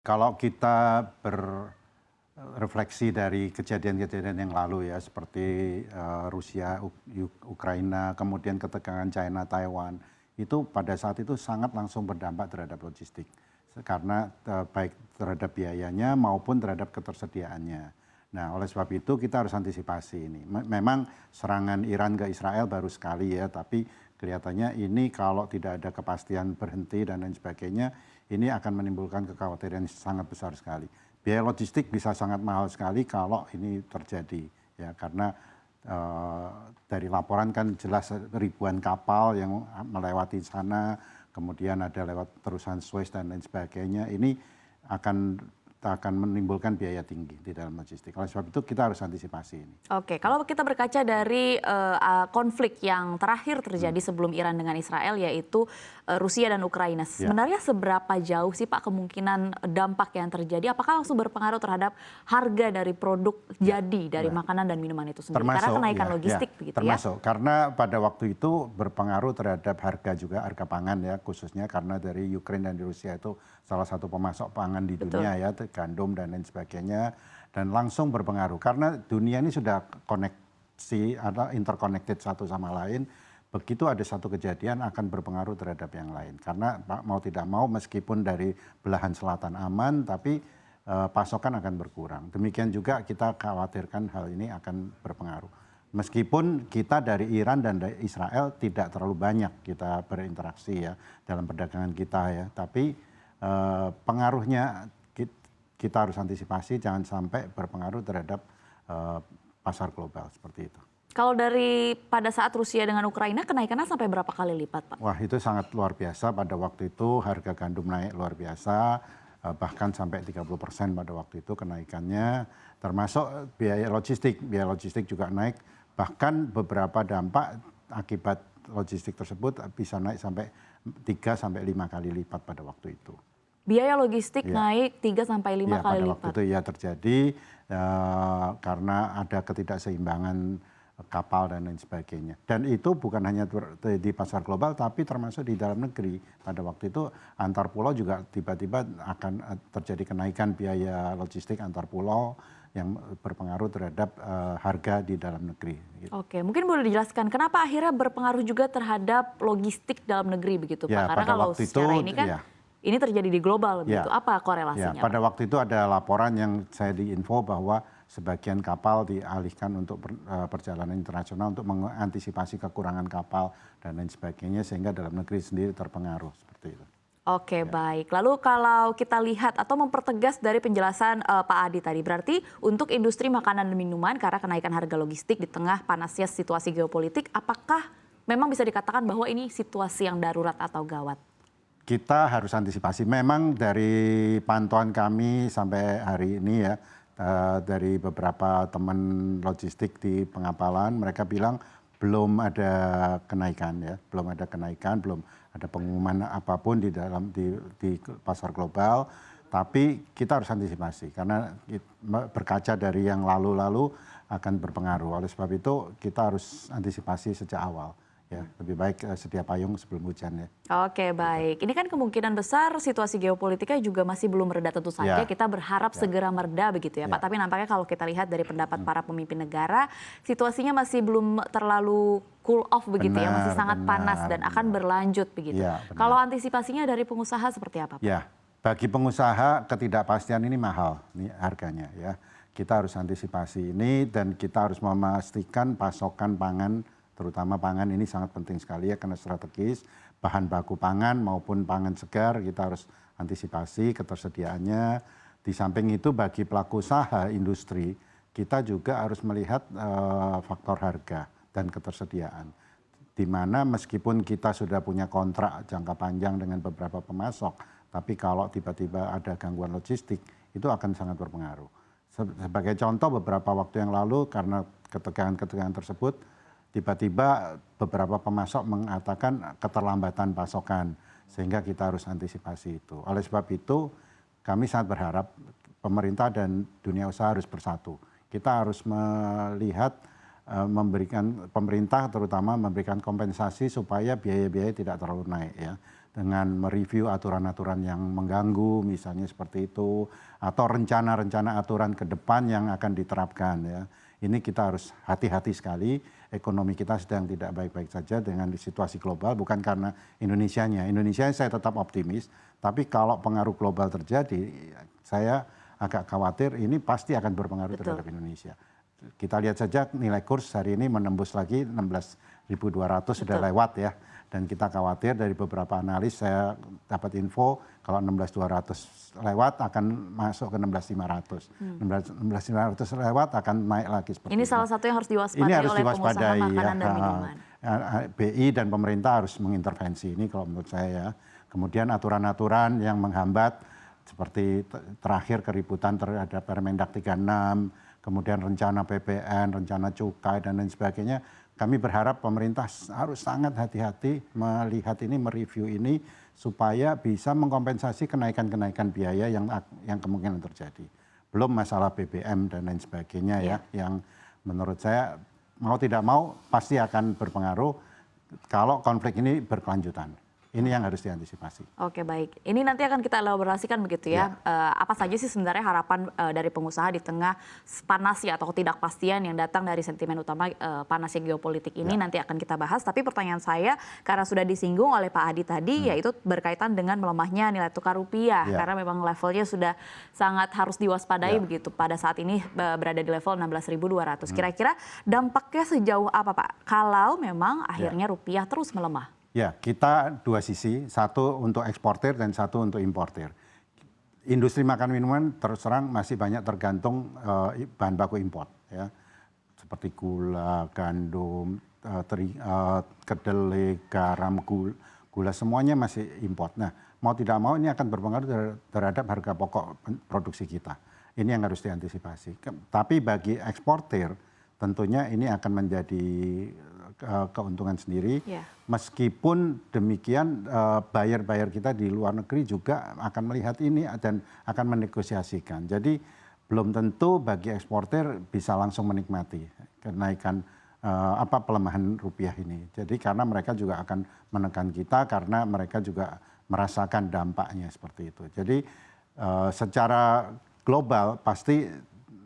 Kalau kita berefleksi dari kejadian-kejadian yang lalu ya, seperti Rusia, Ukraina, kemudian ketegangan China, Taiwan, itu pada saat itu sangat langsung berdampak terhadap logistik. Karena baik terhadap biayanya maupun terhadap ketersediaannya. Nah, oleh sebab itu kita harus antisipasi ini. Memang serangan Iran ke Israel baru sekali ya, tapi kelihatannya ini kalau tidak ada kepastian berhenti dan lain sebagainya, ini akan menimbulkan kekhawatiran yang sangat besar sekali. Biaya logistik bisa sangat mahal sekali kalau ini terjadi, ya karena dari laporan kan jelas ribuan kapal yang melewati sana, kemudian ada lewat terusan Suez dan lain sebagainya. Ini akan menimbulkan biaya tinggi di dalam logistik. Oleh sebab itu kita harus antisipasi ini. Oke, kalau kita berkaca dari konflik yang terakhir terjadi sebelum Iran dengan Israel, yaitu Rusia dan Ukraina. Sebenarnya seberapa jauh sih Pak kemungkinan dampak yang terjadi? Apakah langsung berpengaruh terhadap harga dari produk jadi dari makanan dan minuman itu sendiri? Karena kenaikan logistik begitu termasuk, karena pada waktu itu berpengaruh terhadap harga juga, harga pangan ya, khususnya karena dari Ukraina dan Rusia itu salah satu pemasok pangan di dunia ya, gandum dan lain sebagainya, dan langsung berpengaruh karena dunia ini sudah koneksi atau interconnected satu sama lain. Begitu ada satu kejadian akan berpengaruh terhadap yang lain karena mau tidak mau meskipun dari belahan selatan aman tapi pasokan akan berkurang. Demikian juga kita khawatirkan hal ini akan berpengaruh. Meskipun kita dari Iran dan dari Israel tidak terlalu banyak kita berinteraksi ya dalam perdagangan kita ya, tapi pengaruhnya kita harus antisipasi jangan sampai berpengaruh terhadap pasar global seperti itu. Kalau dari pada saat Rusia dengan Ukraina kenaikannya sampai berapa kali lipat, Pak? Wah, itu sangat luar biasa. Pada waktu itu harga gandum naik luar biasa, bahkan sampai 30% pada waktu itu kenaikannya, termasuk biaya logistik juga naik, bahkan beberapa dampak akibat logistik tersebut bisa naik sampai 3-5 kali lipat pada waktu itu. Biaya logistik naik 3-5 kali pada lipat. Waktu itu ya terjadi karena ada ketidakseimbangan kapal dan lain sebagainya. Dan itu bukan hanya di pasar global tapi termasuk di dalam negeri. Pada waktu itu antar pulau juga tiba-tiba akan terjadi kenaikan biaya logistik antar pulau yang berpengaruh terhadap harga di dalam negeri. Gitu. Oke, mungkin boleh dijelaskan kenapa akhirnya berpengaruh juga terhadap logistik dalam negeri begitu Pak? Karena kalau secara ini kan ini terjadi di global begitu. Apa korelasinya? Pada waktu itu ada laporan yang saya diinfo bahwa sebagian kapal dialihkan untuk perjalanan internasional untuk mengantisipasi kekurangan kapal dan lain sebagainya sehingga dalam negeri sendiri terpengaruh seperti itu. Oke, baik. Lalu kalau kita lihat atau mempertegas dari penjelasan Pak Adi tadi, berarti untuk industri makanan dan minuman karena kenaikan harga logistik di tengah panasnya situasi geopolitik, apakah memang bisa dikatakan bahwa ini situasi yang darurat atau gawat? Kita harus antisipasi. Memang dari pantauan kami sampai hari ini ya, dari beberapa teman logistik di pengapalan, mereka bilang belum ada kenaikan ya, belum ada pengumuman apapun di pasar global. Tapi kita harus antisipasi karena berkaca dari yang lalu-lalu akan berpengaruh. Oleh sebab itu kita harus antisipasi sejak awal. Ya, lebih baik sedia payung sebelum hujan ya. Oke, baik. Ini kan kemungkinan besar situasi geopolitiknya juga masih belum mereda tentu saja. Kita berharap segera mereda begitu ya Pak. Tapi nampaknya kalau kita lihat dari pendapat para pemimpin negara, situasinya masih belum terlalu cool off begitu ya. Masih sangat panas dan akan berlanjut begitu. Kalau antisipasinya dari pengusaha seperti apa Pak? Ya, bagi pengusaha ketidakpastian ini mahal nih harganya ya. Kita harus antisipasi ini dan kita harus memastikan pasokan pangan, terutama pangan ini sangat penting sekali ya karena strategis, bahan baku pangan maupun pangan segar kita harus antisipasi ketersediaannya. Di samping itu bagi pelaku usaha industri kita juga harus melihat faktor harga dan ketersediaan. Di mana meskipun kita sudah punya kontrak jangka panjang dengan beberapa pemasok, tapi kalau tiba-tiba ada gangguan logistik itu akan sangat berpengaruh. Sebagai contoh beberapa waktu yang lalu karena ketegangan-ketegangan tersebut, tiba-tiba beberapa pemasok mengatakan keterlambatan pasokan sehingga kita harus antisipasi itu. Oleh sebab itu kami sangat berharap pemerintah dan dunia usaha harus bersatu. Kita harus melihat pemerintah terutama memberikan kompensasi supaya biaya-biaya tidak terlalu naik ya. dengan mereview aturan-aturan yang mengganggu, misalnya seperti itu, atau rencana-rencana aturan ke depan yang akan diterapkan ya. Ini kita harus hati-hati sekali, ekonomi kita sedang tidak baik-baik saja dengan situasi global, bukan karena Indonesianya. Indonesia saya tetap optimis, tapi kalau pengaruh global terjadi, saya agak khawatir ini pasti akan berpengaruh terhadap Indonesia. Kita lihat saja nilai kurs hari ini menembus lagi 16.200 sudah lewat ya. Dan kita khawatir dari beberapa analis saya dapat info kalau 16.200 lewat akan masuk ke 16.500. 16.500 lewat akan naik lagi seperti ini. Ini salah satu yang harus diwaspadai ini harus oleh pengusaha makanan dan minuman. BI dan pemerintah harus mengintervensi ini kalau menurut saya ya. Kemudian aturan-aturan yang menghambat seperti terakhir keributan terhadap Permendak 36, kemudian rencana PPN, rencana cukai dan lain sebagainya. Kami berharap pemerintah harus sangat hati-hati melihat ini, mereview ini supaya bisa mengkompensasi kenaikan-kenaikan biaya yang kemungkinan terjadi. Belum masalah BBM dan lain sebagainya ya, yang menurut saya mau tidak mau pasti akan berpengaruh kalau konflik ini berkelanjutan. Ini yang harus diantisipasi. Oke, baik. Ini nanti akan kita elaborasikan begitu ya. Apa saja sih sebenarnya harapan dari pengusaha di tengah panasnya atau ketidakpastian yang datang dari sentimen utama panasnya geopolitik ini nanti akan kita bahas. Tapi pertanyaan saya karena sudah disinggung oleh Pak Adi tadi yaitu berkaitan dengan melemahnya nilai tukar rupiah karena memang levelnya sudah sangat harus diwaspadai begitu pada saat ini berada di level 16.200. Kira-kira dampaknya sejauh apa Pak kalau memang akhirnya rupiah terus melemah? Ya, kita dua sisi, satu untuk eksportir dan satu untuk importir. Industri makan minuman terus terang masih banyak tergantung bahan baku import, ya, seperti gula, gandum, kedelai, garam, gula semuanya masih import. Nah, mau tidak mau ini akan berpengaruh terhadap harga pokok produksi kita. Ini yang harus diantisipasi. Tapi bagi eksportir tentunya ini akan menjadi keuntungan sendiri. Meskipun demikian buyer-buyer kita di luar negeri juga akan melihat ini dan akan menegosiasikan. Jadi belum tentu bagi eksportir bisa langsung menikmati kenaikan pelemahan rupiah ini. Jadi karena mereka juga akan menekan kita karena mereka juga merasakan dampaknya seperti itu. Jadi secara global pasti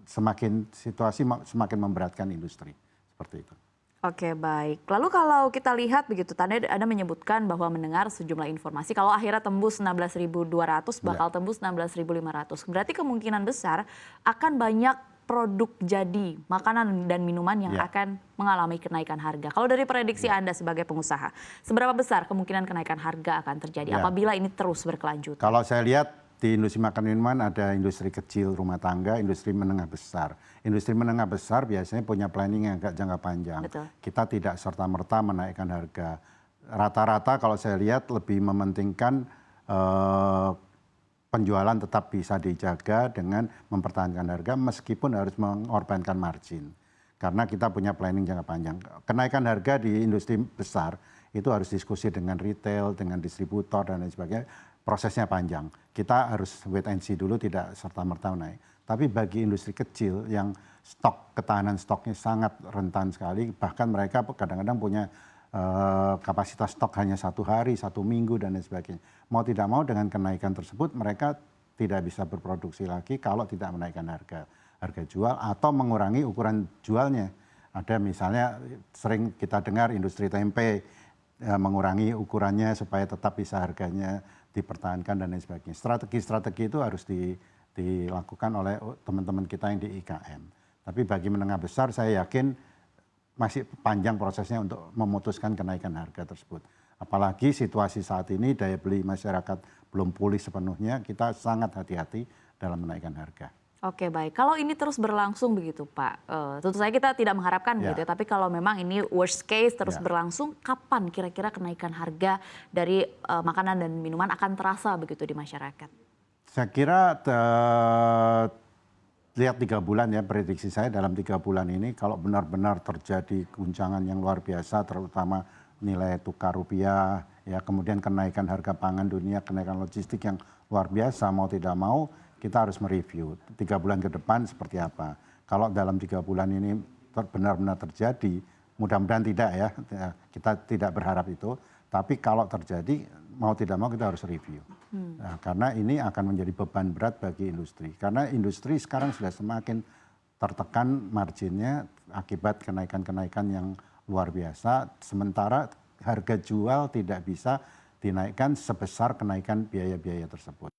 situasi semakin memberatkan industri seperti itu. Oke, baik. Lalu kalau kita lihat begitu, tadi Anda menyebutkan bahwa mendengar sejumlah informasi kalau akhirnya tembus 16.200 bakal tembus 16.500. Berarti kemungkinan besar akan banyak produk jadi makanan dan minuman yang akan mengalami kenaikan harga. Kalau dari prediksi Anda sebagai pengusaha, seberapa besar kemungkinan kenaikan harga akan terjadi apabila ini terus berkelanjutan? Kalau saya lihat di industri makan minuman ada industri kecil rumah tangga, industri menengah besar. Industri menengah besar biasanya punya planning yang agak jangka panjang. Betul. Kita tidak serta-merta menaikkan harga. Rata-rata kalau saya lihat lebih mementingkan penjualan tetap bisa dijaga dengan mempertahankan harga meskipun harus mengorbankan margin. Karena kita punya planning jangka panjang. Kenaikan harga di industri besar itu harus diskusi dengan retail, dengan distributor dan lain sebagainya. Prosesnya panjang. Kita harus wait and see dulu, tidak serta-merta naik. Tapi bagi industri kecil yang ketahanan stoknya sangat rentan sekali, bahkan mereka kadang-kadang punya kapasitas stok hanya 1 hari, 1 minggu dan lain sebagainya. Mau tidak mau dengan kenaikan tersebut mereka tidak bisa berproduksi lagi kalau tidak menaikkan harga jual atau mengurangi ukuran jualnya. Ada misalnya sering kita dengar industri tempe mengurangi ukurannya supaya tetap bisa harganya dipertahankan dan lain sebagainya. Strategi-strategi itu harus dilakukan oleh teman-teman kita yang di IKM. Tapi bagi menengah besar saya yakin masih panjang prosesnya untuk memutuskan kenaikan harga tersebut. Apalagi situasi saat ini daya beli masyarakat belum pulih sepenuhnya, kita sangat hati-hati dalam menaikkan harga. Oke, baik. Kalau ini terus berlangsung begitu Pak, tentu saja kita tidak mengharapkan begitu ya, tapi kalau memang ini worst case terus berlangsung, kapan kira-kira kenaikan harga dari makanan dan minuman akan terasa begitu di masyarakat? Saya kira lihat 3 bulan ya, prediksi saya dalam 3 bulan ini kalau benar-benar terjadi guncangan yang luar biasa, terutama nilai tukar rupiah, ya kemudian kenaikan harga pangan dunia, kenaikan logistik yang luar biasa, mau tidak mau kita harus mereview 3 bulan ke depan seperti apa. Kalau dalam 3 bulan ini benar-benar terjadi, mudah-mudahan tidak ya, kita tidak berharap itu. Tapi kalau terjadi mau tidak mau kita harus review. Nah, karena ini akan menjadi beban berat bagi industri. Karena industri sekarang sudah semakin tertekan marginnya akibat kenaikan-kenaikan yang luar biasa. Sementara harga jual tidak bisa dinaikkan sebesar kenaikan biaya-biaya tersebut.